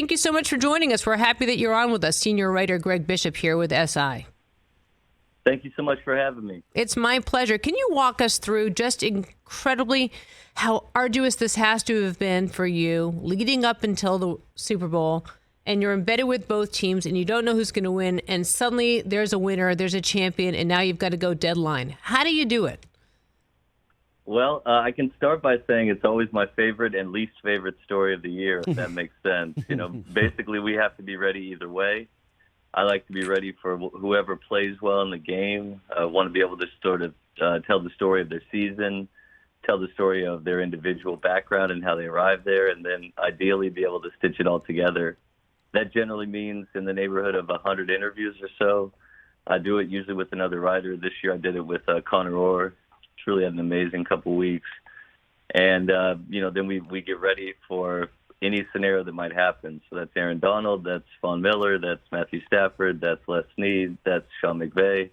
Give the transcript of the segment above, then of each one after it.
thank you so much for joining us. We're happy that you're on with us. Senior writer Greg Bishop here with SI. Thank you so much for having me. It's my pleasure. Can you walk us through just incredibly how arduous this has to have been for you leading up until the Super Bowl, and you're embedded with both teams and you don't know who's going to win, and suddenly there's a winner, there's a champion, and now you've got to go deadline. How do you do it? Well, I can start by saying it's always my favorite and least favorite story of the year, if that makes sense. Basically we have to be ready either way. I like to be ready for whoever plays well in the game. I want to be able to sort of tell the story of their season, tell the story of their individual background and how they arrived there, and then ideally be able to stitch it all together. That generally means in the neighborhood of 100 interviews or so. I do it usually with another writer. This year I did it with Connor Orr. Truly had an amazing couple weeks. And, then we get ready for any scenario that might happen. So that's Aaron Donald, that's Von Miller, that's Matthew Stafford, that's Les Snead, that's Sean McVay.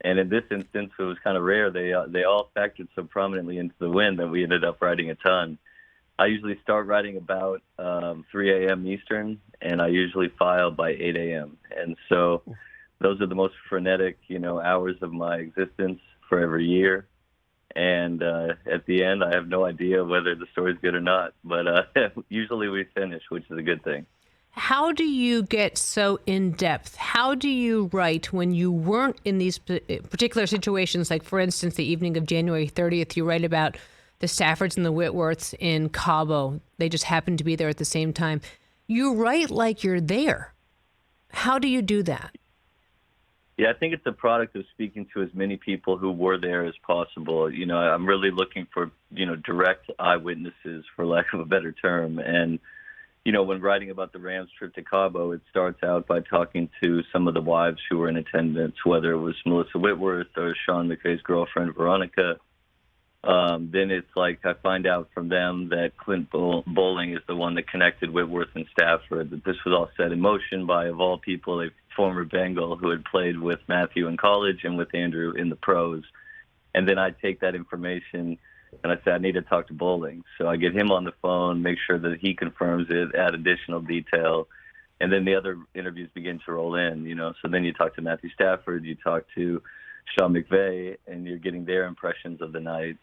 And in this instance, it was kind of rare. They all factored so prominently into the win that we ended up writing a ton. I usually start writing about 3 a.m. Eastern, and I usually file by 8 a.m. And so those are the most frenetic, hours of my existence for every year. And at the end, I have no idea whether the story's good or not. But usually we finish, which is a good thing. How do you get so in-depth? How do you write when you weren't in these particular situations? Like, for instance, the evening of January 30th, you write about the Staffords and the Whitworths in Cabo. They just happened to be there at the same time. You write like you're there. How do you do that? Yeah, I think it's a product of speaking to as many people who were there as possible. I'm really looking for, direct eyewitnesses, for lack of a better term. And, when writing about the Rams trip to Cabo, it starts out by talking to some of the wives who were in attendance, whether it was Melissa Whitworth or Sean McVay's girlfriend, Veronica. Then it's like I find out from them that Clint Bowling is the one that connected Whitworth and Stafford, that this was all set in motion by, of all people, a former Bengal who had played with Matthew in college and with Andrew in the pros. And then I take that information and I say, I need to talk to Bowling. So I get him on the phone, make sure that he confirms it, add additional detail. And then the other interviews begin to roll in, So then you talk to Matthew Stafford, you talk to Sean McVay, and you're getting their impressions of the night.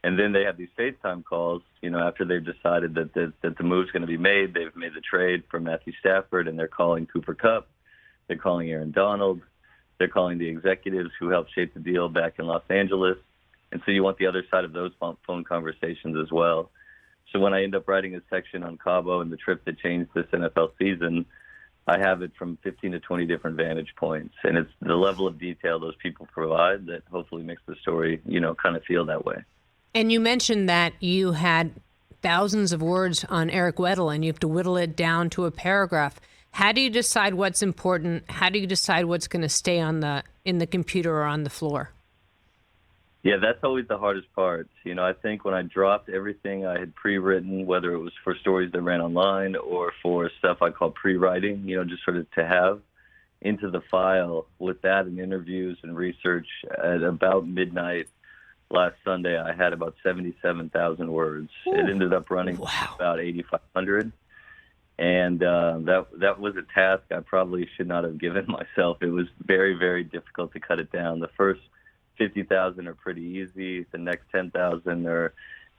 And then they have these FaceTime calls, after they've decided that the move's going to be made. They've made the trade for Matthew Stafford, and they're calling Cooper Kupp. They're calling Aaron Donald. They're calling the executives who helped shape the deal back in Los Angeles. And so you want the other side of those phone conversations as well. So when I end up writing a section on Cabo and the trip that changed this NFL season, I have it from 15 to 20 different vantage points. And it's the level of detail those people provide that hopefully makes the story, kind of feel that way. And you mentioned that you had thousands of words on Eric Weddle, and you have to whittle it down to a paragraph. How do you decide what's important? How do you decide what's going to stay in the computer or on the floor? Yeah, that's always the hardest part. I think when I dropped everything I had pre-written, whether it was for stories that ran online or for stuff I call pre-writing, just sort of to have into the file with that and interviews and research, at about midnight last Sunday, I had about 77,000 words. Ooh. It ended up running about 8,500. And that was a task I probably should not have given myself. It was very, very difficult to cut it down. The first 50,000 are pretty easy. The next 10,000 are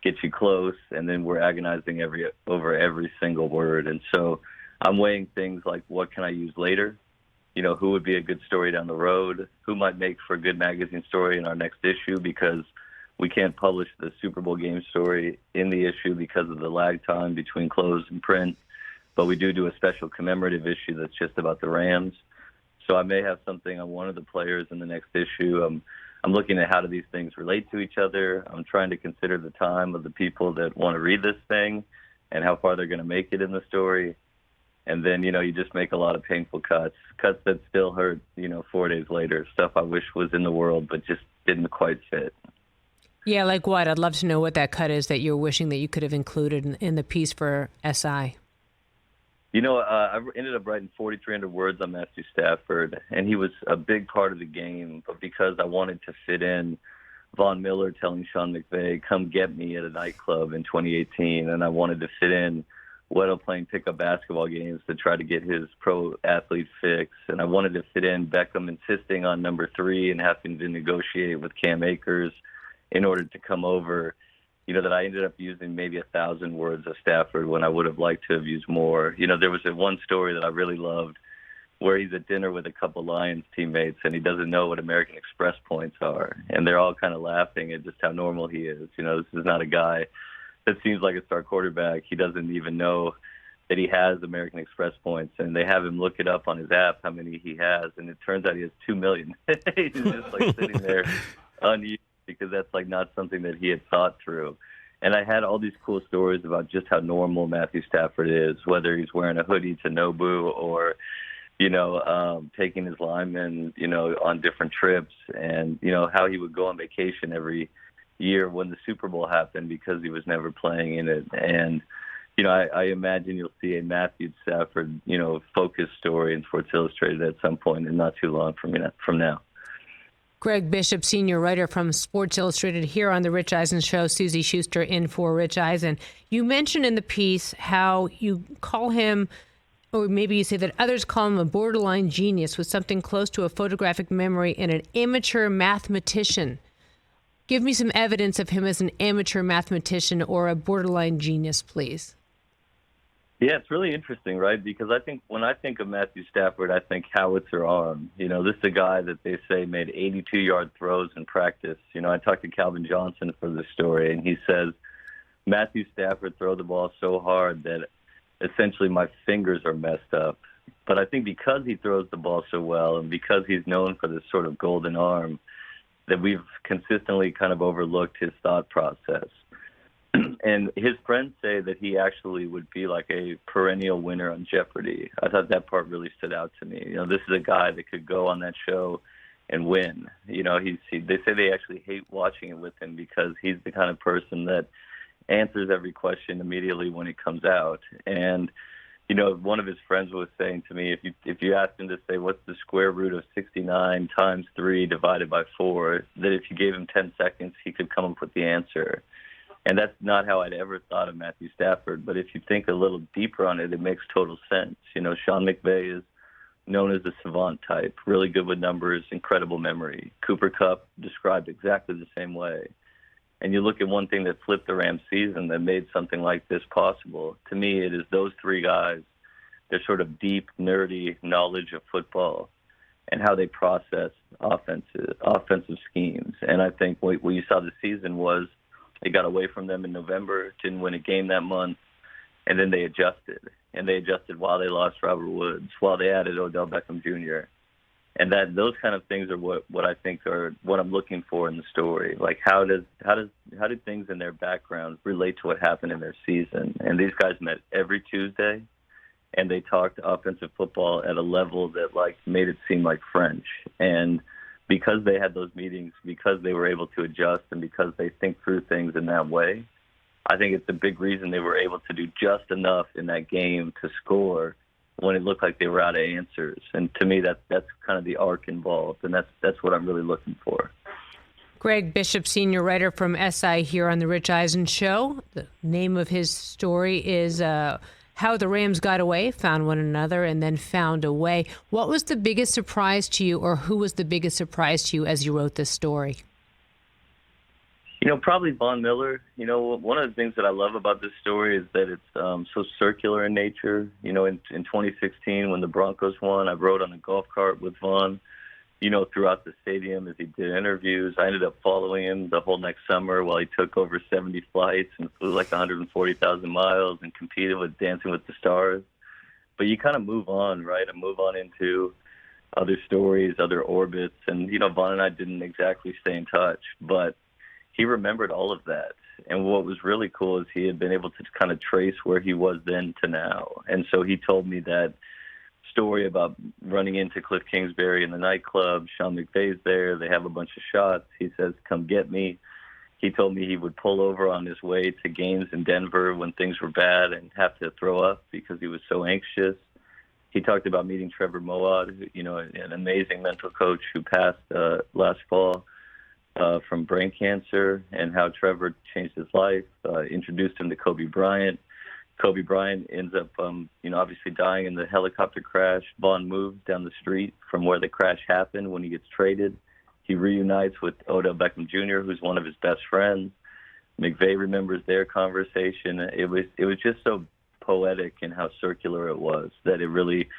get you close, and then we're agonizing over every single word. And so I'm weighing things like, what can I use later? Who would be a good story down the road? Who might make for a good magazine story in our next issue? Because we can't publish the Super Bowl game story in the issue because of the lag time between close and print. But we do a special commemorative issue that's just about the Rams. So I may have something on one of the players in the next issue. I'm looking at how do these things relate to each other. I'm trying to consider the time of the people that want to read this thing and how far they're going to make it in the story. And then, you just make a lot of painful cuts that still hurt, 4 days later, stuff I wish was in the world but just didn't quite fit. Yeah, like what? I'd love to know what that cut is that you're wishing that you could have included in the piece for SI. I ended up writing 4,300 words on Matthew Stafford, and he was a big part of the game. But because I wanted to fit in Von Miller telling Sean McVay, come get me at a nightclub in 2018, and I wanted to fit in Weddle playing pickup basketball games to try to get his pro athlete fix. And I wanted to fit in Beckham insisting on number 3 and having to negotiate with Cam Akers in order to come over, that I ended up using maybe 1,000 words of Stafford when I would have liked to have used more. There was one story that I really loved where he's at dinner with a couple Lions teammates and he doesn't know what American Express points are. And they're all kind of laughing at just how normal he is. This is not a guy that seems like a star quarterback. He doesn't even know that he has American Express points, and they have him look it up on his app how many he has, and it turns out he has 2 million. He's just sitting there unused because that's not something that he had thought through. And I had all these cool stories about just how normal Matthew Stafford is, whether he's wearing a hoodie to Nobu or taking his linemen, on different trips, and how he would go on vacation every year when the Super Bowl happened because he was never playing in it. And I imagine you'll see a Matthew Stafford focus story in Sports Illustrated at some point and not too long from now. Greg Bishop, senior writer from Sports Illustrated, here on the Rich Eisen Show. Suzy Shuster in for Rich Eisen. You mentioned in the piece how you call him, or maybe you say that others call him, a borderline genius with something close to a photographic memory and an amateur mathematician. Give me some evidence of him as an amateur mathematician or a borderline genius, please. Yeah, it's really interesting, right? Because I think when I think of Matthew Stafford, I think howitzer arm. This is a guy that they say made 82-yard throws in practice. I talked to Calvin Johnson for this story, and he says, Matthew Stafford throw the ball so hard that essentially my fingers are messed up. But I think because he throws the ball so well and because he's known for this sort of golden arm, that we've consistently kind of overlooked his thought process. And his friends say that he actually would be like a perennial winner on Jeopardy. I thought that part really stood out to me. This is a guy that could go on that show and win. They say they actually hate watching it with him because he's the kind of person that answers every question immediately when it comes out. And one of his friends was saying to me, if you asked him to say what's the square root of 69 times 3 divided by 4, that if you gave him 10 seconds, he could come up with the answer. And that's not how I'd ever thought of Matthew Stafford. But if you think a little deeper on it, it makes total sense. Sean McVay is known as the savant type, really good with numbers, incredible memory. Cooper Kupp described exactly the same way. And you look at one thing that flipped the Rams season that made something like this possible. To me, it is those 3 guys, their sort of deep, nerdy knowledge of football and how they process offensive schemes. And I think what you saw this season was they got away from them in November, didn't win a game that month, and then they adjusted. And they adjusted while they lost Robert Woods, while they added Odell Beckham Jr., and those kind of things are what I think are what I'm looking for in the story. Like how do things in their background relate to what happened in their season? And these guys met every Tuesday, and they talked offensive football at a level that made it seem like French. And because they had those meetings, because they were able to adjust, and because they think through things in that way, I think it's a big reason they were able to do just enough in that game to score when it looked like they were out of answers. And to me, that's kind of the arc involved, and that's what I'm really looking for. Greg Bishop, senior writer from SI, here on the Rich Eisen Show. The name of his story is How the Rams Got Away, Found One Another, and Then Found a Way. What was the biggest surprise to you, or who was the biggest surprise to you as you wrote this story? Probably Von Miller. One of the things that I love about this story is that it's so circular in nature. In 2016, when the Broncos won, I rode on a golf cart with Von, throughout the stadium as he did interviews. I ended up following him the whole next summer while he took over 70 flights and flew 140,000 miles and competed with Dancing with the Stars. But you kind of move on, right? And move on into other stories, other orbits. And, Von and I didn't exactly stay in touch, but he remembered all of that. And what was really cool is he had been able to kind of trace where he was then to now. And so he told me that story about running into Cliff Kingsbury in the nightclub. Sean McVay's there. They have a bunch of shots. He says, come get me. He told me he would pull over on his way to games in Denver when things were bad and have to throw up because he was so anxious. He talked about meeting Trevor Moawad, an amazing mental coach who passed last fall. From brain cancer, and how Trevor changed his life, introduced him to Kobe Bryant. Kobe Bryant ends up, obviously dying in the helicopter crash. Vaughn moves down the street from where the crash happened when he gets traded. He reunites with Odell Beckham Jr., who's one of his best friends. McVay remembers their conversation. It was just so poetic in how circular it was that it really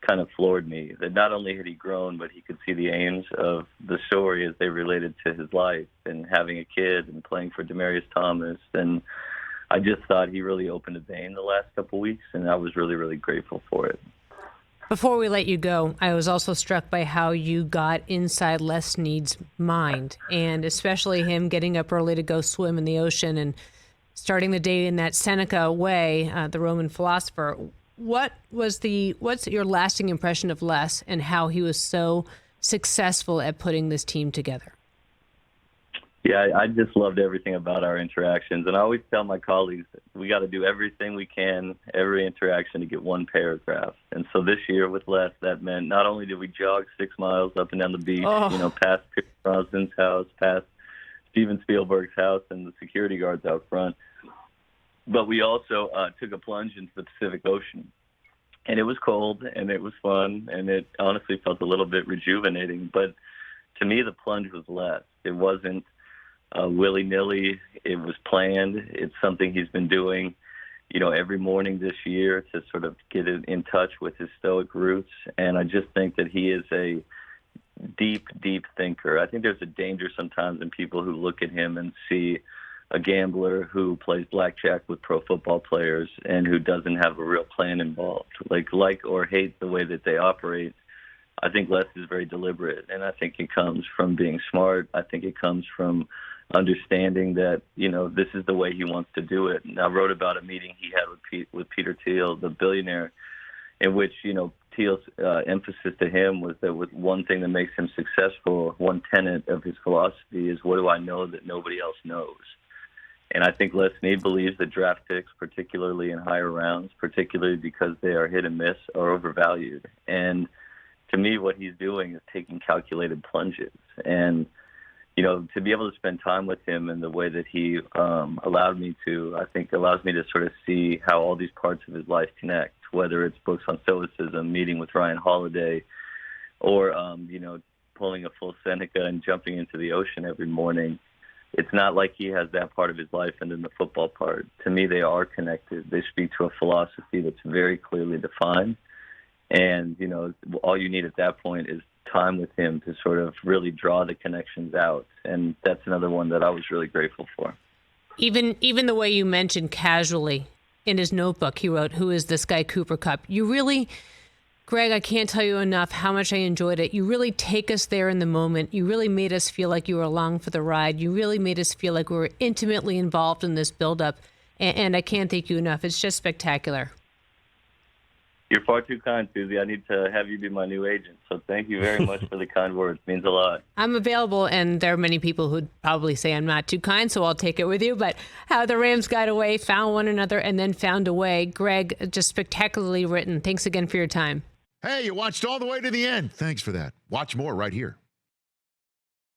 kind of floored me. That not only had he grown, but he could see the aims of the story as they related to his life and having a kid and playing for Demaryius Thomas. And I just thought he really opened a vein the last couple of weeks, and I was really, really grateful for it. Before we let you go, I was also struck by how you got inside Les Snead's mind, and especially him getting up early to go swim in the ocean and starting the day in that Seneca way, the Roman philosopher. What's your lasting impression of Les and how he was so successful at putting this team together? Yeah, I just loved everything about our interactions. And I always tell my colleagues that we got to do everything we can, every interaction, to get one paragraph. And so this year with Les, that meant not only did we jog 6 miles up and down the beach, past Pierce Brosnan's house, past Steven Spielberg's house and the security guards out front, but we also took a plunge into the Pacific Ocean. And it was cold, and it was fun, and it honestly felt a little bit rejuvenating. But to me, the plunge was Les. It wasn't willy-nilly. It was planned. It's something he's been doing, every morning this year to sort of get in touch with his stoic roots. And I just think that he is a deep, deep thinker. I think there's a danger sometimes in people who look at him and see a gambler who plays blackjack with pro football players and who doesn't have a real plan involved, like or hate the way that they operate. I think Les is very deliberate, and I think it comes from being smart. I think it comes from understanding that, this is the way he wants to do it. And I wrote about a meeting he had with Peter Thiel, the billionaire, in which, Thiel's emphasis to him was that with one thing that makes him successful, one tenet of his philosophy is, what do I know that nobody else knows? And I think Les Snead believes that draft picks, particularly in higher rounds, particularly because they are hit and miss, are overvalued. And to me, what he's doing is taking calculated plunges. And, to be able to spend time with him in the way that he allowed me to, I think allows me to sort of see how all these parts of his life connect, whether it's books on stoicism, meeting with Ryan Holiday, or, pulling a full Seneca and jumping into the ocean every morning. It's not like he has that part of his life and then the football part. To me, they are connected. They speak to a philosophy that's very clearly defined. And, all you need at that point is time with him to sort of really draw the connections out. And that's another one that I was really grateful for. Even the way you mentioned casually in his notebook, he wrote, "Who is this guy Cooper Kupp?" You really, Greg, I can't tell you enough how much I enjoyed it. You really take us there in the moment. You really made us feel like you were along for the ride. You really made us feel like we were intimately involved in this buildup. And I can't thank you enough. It's just spectacular. You're far too kind, Suzy. I need to have you be my new agent. So thank you very much for the kind words. It means a lot. I'm available, and there are many people who'd probably say I'm not too kind, so I'll take it with you. But how the Rams got away, found one another, and then found a way. Greg, just spectacularly written. Thanks again for your time. Hey, you watched all the way to the end. Thanks for that. Watch more right here.